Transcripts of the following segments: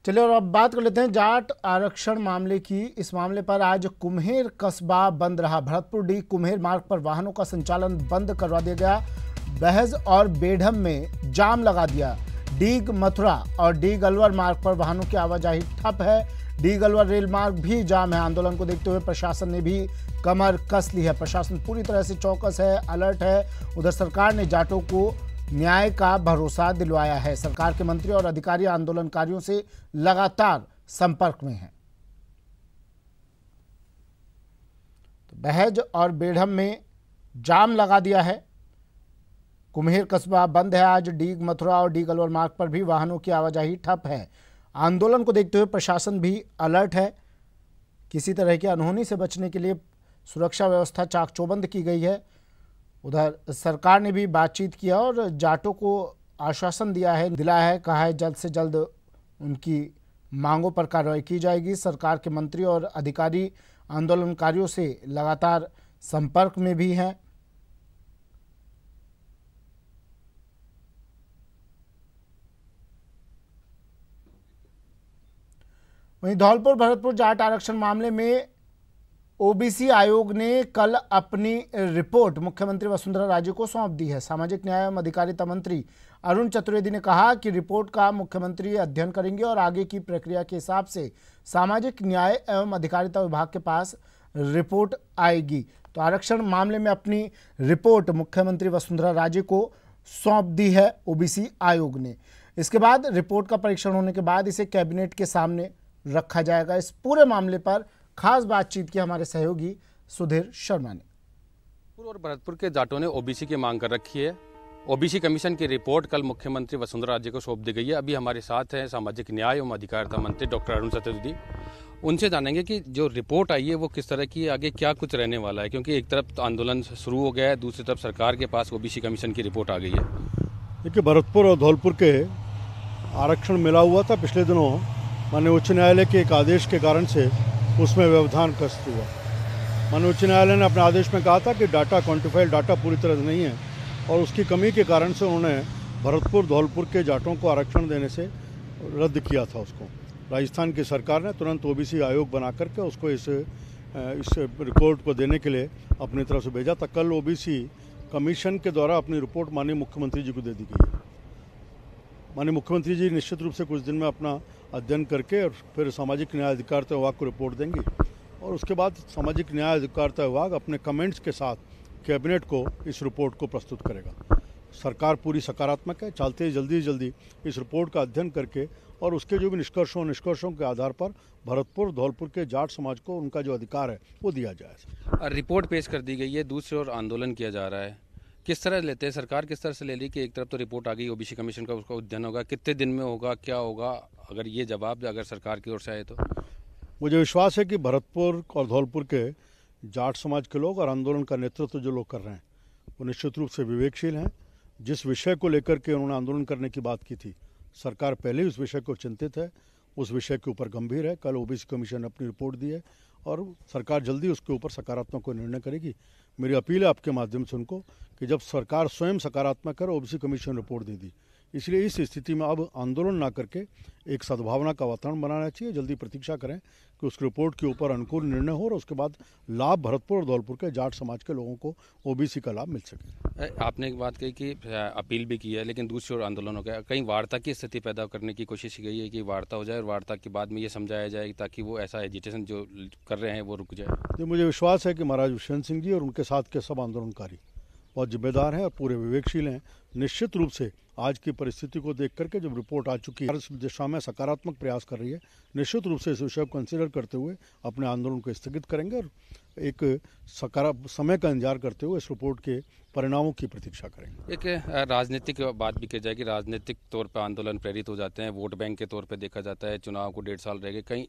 चलिए और अब बात कर लेते हैं जाट आरक्षण मामले की। इस मामले पर आज कुम्हेर कस्बा बंद रहा। भरतपुर डी कुम्हेर मार्ग पर वाहनों का संचालन बंद करवा दिया गया। बहज और बेढम में जाम लगा दिया। डीग मथुरा और डीग अलवर मार्ग पर वाहनों की आवाजाही ठप है। डीग अलवर रेल मार्ग भी जाम है। आंदोलन को देखते हुए प्रशासन ने भी कमर कस ली है। प्रशासन पूरी तरह से चौकस है, अलर्ट है। उधर सरकार ने जाटों को न्याय का भरोसा दिलवाया है। सरकार के मंत्री और अधिकारी आंदोलनकारियों से लगातार संपर्क में हैं। तो बहज और बेढम में जाम लगा दिया है। कुम्हेर कस्बा बंद है आज। डीग मथुरा और डीग अलवर मार्ग पर भी वाहनों की आवाजाही ठप है। आंदोलन को देखते हुए प्रशासन भी अलर्ट है। किसी तरह की अनहोनी से बचने के लिए सुरक्षा व्यवस्था चाक चौबंद की गई है। उधर सरकार ने भी बातचीत किया और जाटों को आश्वासन दिलाया है, कहा है जल्द से जल्द उनकी मांगों पर कार्रवाई की जाएगी। सरकार के मंत्री और अधिकारी आंदोलनकारियों से लगातार संपर्क में भी हैं। वहीं धौलपुर भरतपुर जाट आरक्षण मामले में ओबीसी आयोग ने कल अपनी रिपोर्ट मुख्यमंत्री वसुंधरा राजे को सौंप दी है। सामाजिक न्याय एवं अधिकारिता मंत्री अरुण चतुर्वेदी ने कहा कि रिपोर्ट का मुख्यमंत्री अध्ययन करेंगे और आगे की प्रक्रिया के हिसाब से सामाजिक न्याय एवं अधिकारिता विभाग के पास रिपोर्ट आएगी। तो आरक्षण मामले में अपनी रिपोर्ट मुख्यमंत्री वसुंधरा राजे को सौंप दी है ओबीसी आयोग ने। इसके बाद रिपोर्ट का परीक्षण होने के बाद इसे कैबिनेट के सामने रखा जाएगा। इस पूरे मामले पर खास बातचीत की हमारे सहयोगी सुधीर शर्मा ने। और भरतपुर के जाटों ने ओबीसी की मांग कर रखी है। ओबीसी कमीशन की रिपोर्ट कल मुख्यमंत्री वसुंधरा राजे को सौंप दी गई है। अभी हमारे साथ हैं सामाजिक न्याय एवं अधिकारिता मंत्री डॉक्टर अरुण चतुर्वेदी। उनसे जानेंगे कि जो रिपोर्ट आई है वो किस तरह की, आगे क्या कुछ रहने वाला है, क्योंकि एक तरफ तो आंदोलन शुरू हो गया है, दूसरी तरफ सरकार के पास ओबीसी कमीशन की रिपोर्ट आ गई है। देखिए, भरतपुर और धौलपुर के आरक्षण मिला हुआ था। पिछले दिनों माननीय उच्च न्यायालय के एक आदेश के कारण से उसमें व्यवधान ग्रस्त हुआ। माननीय उच्च न्यायालय ने अपने आदेश में कहा था कि डाटा क्वांटिफाइड डाटा पूरी तरह से नहीं है और उसकी कमी के कारण से उन्होंने भरतपुर धौलपुर के जाटों को आरक्षण देने से रद्द किया था। उसको राजस्थान की सरकार ने तुरंत ओबीसी आयोग बना करके उसको इस रिपोर्ट को देने के लिए अपनी तरफ से भेजा था। कल ओबीसी कमीशन के द्वारा अपनी रिपोर्ट माननीय मुख्यमंत्री जी को दे दी गई है। माननीय मुख्यमंत्री जी निश्चित रूप से कुछ दिन में अपना अध्ययन करके और फिर सामाजिक न्याय अधिकारिता विभाग को रिपोर्ट देंगी और उसके बाद सामाजिक न्याय अधिकारिता विभाग अपने कमेंट्स के साथ कैबिनेट को इस रिपोर्ट को प्रस्तुत करेगा। सरकार पूरी सकारात्मक है, चाहते ही जल्दी इस रिपोर्ट का अध्ययन करके और उसके जो भी निष्कर्षों के आधार पर भरतपुर धौलपुर के जाट समाज को उनका जो अधिकार है वो दिया जाए। रिपोर्ट पेश कर दी गई है, दूसरी ओर आंदोलन किया जा रहा है। किस तरह लेते हैं, सरकार किस तरह से ले ली कि एक तरफ तो रिपोर्ट आ गई ओबीसी कमीशन का, उसका अध्ययन होगा, कितने दिन में होगा, क्या होगा, अगर ये जवाब अगर सरकार की ओर से आए तो? मुझे विश्वास है कि भरतपुर और धौलपुर के जाट समाज के लोग और आंदोलन का नेतृत्व जो लोग कर रहे हैं वो निश्चित रूप से विवेकशील हैं। जिस विषय को लेकर के उन्होंने आंदोलन करने की बात की थी, सरकार पहले ही उस विषय को चिंतित है, उस विषय के ऊपर गंभीर है। कल ओबीसी कमीशन ने अपनी रिपोर्ट दी है और सरकार जल्दी उसके ऊपर सकारात्मक कोई निर्णय करेगी। मेरी अपील है आपके माध्यम से उनको कि जब सरकार स्वयं सकारात्मक है, ओबीसी कमीशन रिपोर्ट दे दी, इसलिए इस स्थिति में अब आंदोलन ना करके एक सद्भावना का वातावरण बनाना चाहिए। जल्दी प्रतीक्षा करें कि उस रिपोर्ट के ऊपर अनुकूल निर्णय हो और उसके बाद लाभ भरतपुर और धौलपुर के जाट समाज के लोगों को ओबीसी का लाभ मिल सके। आपने एक बात कही कि अपील भी की है, लेकिन दूसरी ओर आंदोलन हो गया। कहीं वार्ता की स्थिति पैदा करने की कोशिश की गई है कि वार्ता हो जाए और वार्ता के बाद में ये समझाया जाए ताकि वो ऐसा एजिटेशन जो कर रहे हैं वो रुक जाए? तो मुझे विश्वास है कि महाराज विश्वेंद्र सिंह जी और उनके साथ के सब आंदोलनकारी बहुत जिम्मेदार हैं और पूरे विवेकशील हैं। निश्चित रूप से आज की परिस्थिति को देख करके जब रिपोर्ट आ चुकी है, इस दिशा में सकारात्मक प्रयास कर रही है, निश्चित रूप से इस विषय को कंसीडर करते हुए अपने आंदोलन को स्थगित करेंगे और एक समय का इंतजार करते हुए इस रिपोर्ट के परिणामों की प्रतीक्षा करेंगे। एक राजनीतिक बात भी की जाएगी, राजनीतिक तौर पर आंदोलन प्रेरित हो जाते हैं, वोट बैंक के तौर पर देखा जाता है। चुनाव को 1.5 साल रह गए, कहीं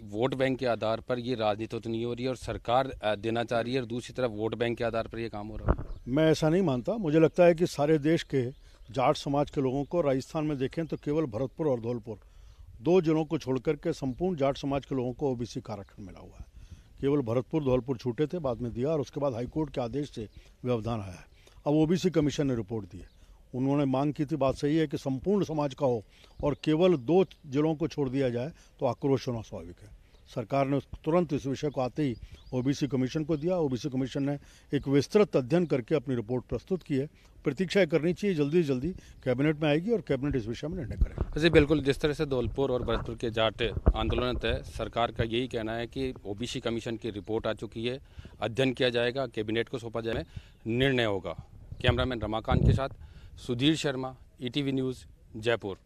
वोट बैंक के आधार पर ये राजनीति तो नहीं हो रही है और सरकार देना चाह रही है और दूसरी तरफ वोट बैंक के आधार पर ये काम हो रहा है? मैं ऐसा नहीं मानता। मुझे लगता है कि सारे देश के जाट समाज के लोगों को राजस्थान में देखें तो केवल भरतपुर और धौलपुर 2 जिलों को छोड़कर के संपूर्ण जाट समाज के लोगों को ओबीसी का आरक्षण मिला हुआ है। केवल भरतपुर धौलपुर छूटे थे, बाद में दिया और उसके बाद हाईकोर्ट के आदेश से व्यवधान आया है। अब ओबीसी कमीशन ने रिपोर्ट दी है, उन्होंने मांग की थी, बात सही है, कि संपूर्ण समाज का हो और केवल 2 जिलों को छोड़ दिया जाए, तो आक्रोश होना स्वाभाविक है। सरकार ने तुरंत इस विषय को आते ही ओबीसी कमीशन को दिया। ओबीसी कमीशन ने एक विस्तृत अध्ययन करके अपनी रिपोर्ट प्रस्तुत की है। प्रतीक्षा करनी चाहिए, जल्दी से जल्दी कैबिनेट में आएगी और कैबिनेट इस विषय में निर्णय करेगा। जी बिल्कुल, जिस तरह से धौलपुर और भरतपुर के जाट आंदोलन तय, सरकार का यही कहना है कि ओबीसी कमीशन की रिपोर्ट आ चुकी है, अध्ययन किया जाएगा, कैबिनेट को सौंपा जाए, निर्णय होगा। कैमरामैन रमाकांत के साथ सुधीर शर्मा, ईटीवी न्यूज़, जयपुर।